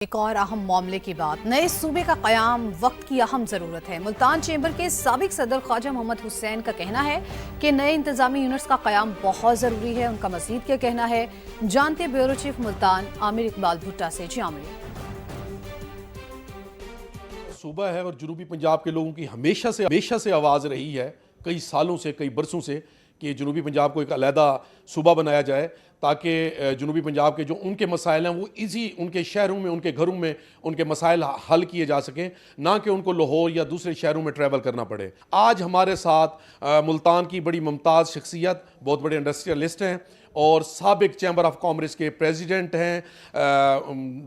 ایک اور اہم معاملے کی بات، نئے صوبے کا قیام وقت کی اہم ضرورت ہے۔ ملتان چیمبر کے سابق صدر خواجہ محمد حسین کا کہنا ہے کہ نئے انتظامی یونٹس کا قیام بہت ضروری ہے۔ ان کا مزید کیا کہنا ہے، جانتے بیورو چیف ملتان عامر اقبال بھٹا سے۔ جی عامر۔ صوبہ ہے اور جنوبی پنجاب کے لوگوں کی ہمیشہ سے آواز رہی ہے، کئی سالوں سے، کئی برسوں سے، کہ جنوبی پنجاب کو ایک علیحدہ صوبہ بنایا جائے تاکہ جنوبی پنجاب کے جو ان کے مسائل ہیں وہ ان کے شہروں میں، ان کے گھروں میں ان کے مسائل حل کیے جا سکیں، نہ کہ ان کو لاہور یا دوسرے شہروں میں ٹریول کرنا پڑے۔ آج ہمارے ساتھ ملتان کی بڑی ممتاز شخصیت، بہت بڑے انڈسٹریلسٹ ہیں اور سابق چیمبر آف کامرس کے پریزیڈنٹ ہیں،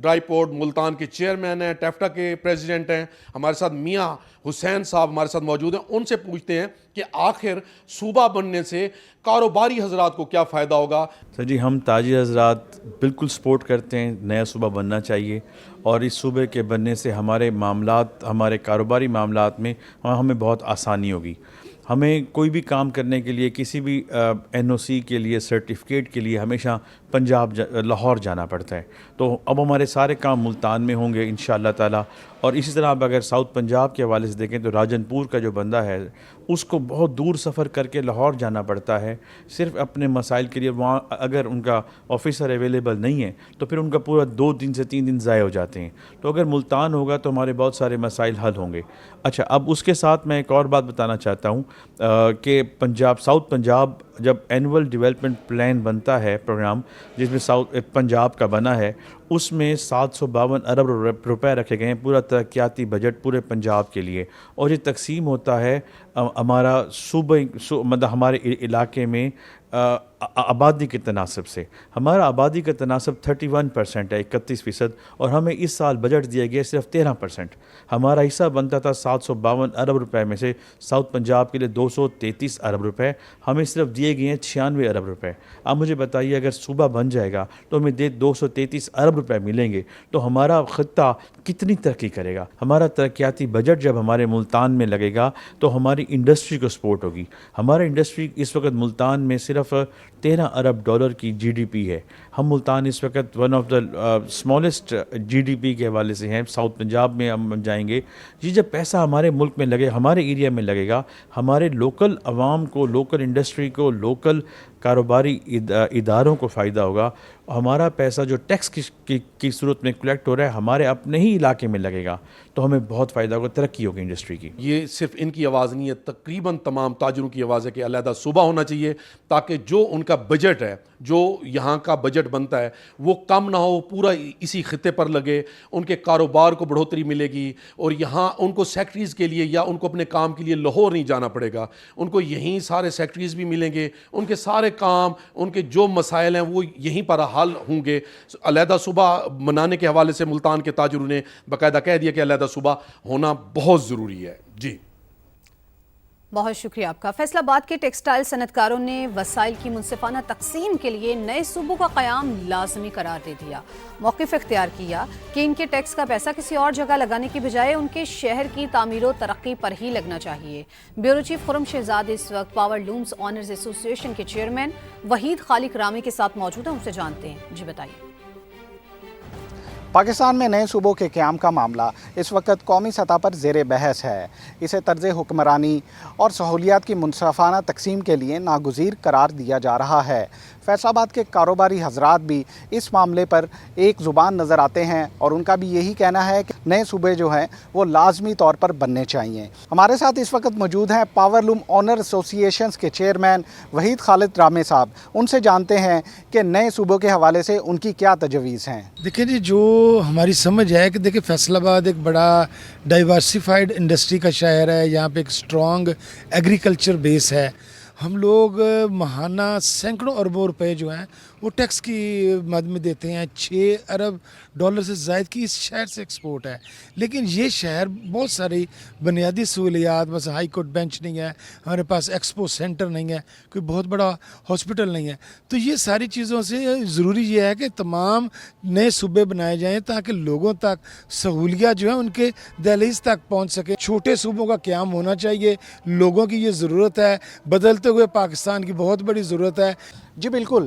ڈرائی پورٹ ملتان کے چیئرمین ہیں، ٹیفٹا کے پریزیڈنٹ ہیں، ہمارے ساتھ میاں حسین صاحب ہمارے ساتھ موجود ہیں۔ ان سے پوچھتے ہیں کہ آخر صوبہ بننے سے کاروباری حضرات کو کیا فائدہ ہوگا۔ سر جی، ہم تاجر حضرات بالکل سپورٹ کرتے ہیں، نیا صوبہ بننا چاہیے اور اس صوبے کے بننے سے ہمارے معاملات، ہمارے کاروباری معاملات میں ہمیں بہت آسانی ہوگی۔ ہمیں کوئی بھی کام کرنے کے لیے، کسی بھی این او سی کے لیے، سرٹیفکیٹ کے لیے ہمیشہ لاہور جانا پڑتا ہے، تو اب ہمارے سارے کام ملتان میں ہوں گے انشاءاللہ تعالیٰ۔ اور اسی طرح اب اگر ساؤتھ پنجاب کے حوالے سے دیکھیں تو راجن پور کا جو بندہ ہے اس کو بہت دور سفر کر کے لاہور جانا پڑتا ہے صرف اپنے مسائل کے لیے۔ وہاں اگر ان کا آفیسر اویلیبل نہیں ہے تو پھر ان کا پورا 2 دن سے 3 دن ضائع ہو جاتے ہیں۔ تو اگر ملتان ہوگا تو ہمارے بہت سارے مسائل حل ہوں گے۔ اچھا، اب اس کے ساتھ میں ایک اور بات بتانا چاہتا ہوں کہ ساؤتھ پنجاب جب اینول ڈیولپمنٹ پلان بنتا ہے، پروگرام جس میں ساؤتھ پنجاب کا بنا ہے، اس میں 752 ارب روپے رکھے گئے ہیں، پورا ترقیاتی بجٹ پورے پنجاب کے لیے، اور یہ تقسیم ہوتا ہے ہمارا مطلب ہمارے علاقے میں آبادی کے تناسب سے۔ ہمارا آبادی کا تناسب 31% ہے، 31%، اور ہمیں اس سال بجٹ دیا گیا صرف 13%۔ ہمارا حصہ بنتا تھا 752 ارب روپے میں سے ساؤتھ پنجاب کے لیے 233 ارب روپے، ہمیں صرف دیے گئے ہیں 96 ارب روپے۔ اب مجھے بتائیے اگر صوبہ بن جائے گا تو ہمیں 233 ارب روپے ملیں گے تو ہمارا خطہ کتنی ترقی کرے گا۔ ہمارا ترقیاتی بجٹ جب ہمارے ملتان میں لگے گا تو ہماری انڈسٹری کو سپورٹ ہوگی۔ ہمارا انڈسٹری اس وقت ملتان میں صرف 13 ارب ڈالر کی جی ڈی پی ہے۔ ہم ملتان اس وقت one of the smallest G D P کے حوالے سے ہیں۔ ساؤتھ پنجاب میں ہم جائیں گے، یہ جب پیسہ ہمارے ملک میں لگے، ہمارے ایریا میں لگے گا، ہمارے لوکل عوام کو، لوکل انڈسٹری کو، لوکل کاروباری اداروں کو فائدہ ہوگا۔ ہمارا پیسہ جو ٹیکس کی صورت میں کلیکٹ ہو رہا ہے ہمارے اپنے ہی علاقے میں لگے گا تو ہمیں بہت فائدہ ہوگا، ترقی ہوگی انڈسٹری کی۔ یہ صرف ان کی آواز نہیں ہے، تقریباً تمام تاجروں کی آواز ہے کہ علیحدہ صوبہ ہونا چاہیے تاکہ جو ان کا بجٹ ہے، جو یہاں کا بجٹ بنتا ہے وہ کم نہ ہو، پورا اسی خطے پر لگے، ان کے کاروبار کو بڑھوتری ملے گی، اور یہاں ان کو سیکٹریز کے لیے یا ان کو اپنے کام کے لیے لاہور نہیں جانا پڑے گا، ان کو یہیں سارے سیکٹریز بھی ملیں گے، ان کے سارے کام، ان کے جو مسائل ہیں وہ یہیں پر حل ہوں گے۔ علیحدہ صوبہ منانے کے حوالے سے ملتان کے تاجروں نے باقاعدہ کہہ دیا کہ علیحدہ صوبہ ہونا بہت ضروری ہے۔ جی بہت شکریہ آپ کا۔ فیصل آباد کے ٹیکسٹائل صنعت کاروں نے وسائل کی منصفانہ تقسیم کے لیے نئے صوبوں کا قیام لازمی قرار دے دیا۔ موقف اختیار کیا کہ ان کے ٹیکس کا پیسہ کسی اور جگہ لگانے کی بجائے ان کے شہر کی تعمیر و ترقی پر ہی لگنا چاہیے۔ بیورو چیف خرم شہزاد اس وقت پاور لومز آنرز ایسوسی ایشن کے چیئرمین وحید خالق رامی کے ساتھ موجود ہیں، ان سے جانتے ہیں۔ جی بتائیے۔ پاکستان میں نئے صوبوں کے قیام کا معاملہ اس وقت قومی سطح پر زیر بحث ہے۔ اسے طرز حکمرانی اور سہولیات کی منصفانہ تقسیم کے لیے ناگزیر قرار دیا جا رہا ہے۔ فیصل آباد کے کاروباری حضرات بھی اس معاملے پر ایک زبان نظر آتے ہیں اور ان کا بھی یہی کہنا ہے کہ نئے صوبے جو ہیں وہ لازمی طور پر بننے چاہیے۔ ہمارے ساتھ اس وقت موجود ہیں پاور لوم آنر ایسوسی ایشنز کے چیئرمین وحید خالق رامی صاحب۔ ان سے جانتے ہیں کہ نئے صوبوں کے حوالے سے ان کی کیا تجویز ہیں۔ دیکھیں جی، جو ہماری سمجھ ہے کہ دیکھیں فیصل آباد ایک بڑا ڈائیورسیفائڈ انڈسٹری کا شہر ہے، یہاں پہ ایک اسٹرانگ ایگریکلچر بیس ہے۔ ہم لوگ ماہانہ سینکڑوں اربوں روپے جو ہیں وہ ٹیکس کی مد میں دیتے ہیں۔ 6 ارب ڈالر سے زائد کی اس شہر سے ایکسپورٹ ہے، لیکن یہ شہر بہت ساری بنیادی سہولیات، بس ہائی کورٹ بینچ نہیں ہے ہمارے پاس، ایکسپو سینٹر نہیں ہے، کوئی بہت بڑا ہاسپٹل نہیں ہے۔ تو یہ ساری چیزوں سے ضروری یہ ہے کہ تمام نئے صوبے بنائے جائیں تاکہ لوگوں تک سہولیات جو ہیں ان کے دہلیز تک پہنچ سکے۔ چھوٹے صوبوں کا قیام ہونا چاہیے، لوگوں کی یہ ضرورت ہے، بدلتے ہوئے پاکستان کی بہت بڑی ضرورت ہے۔ جی بالکل،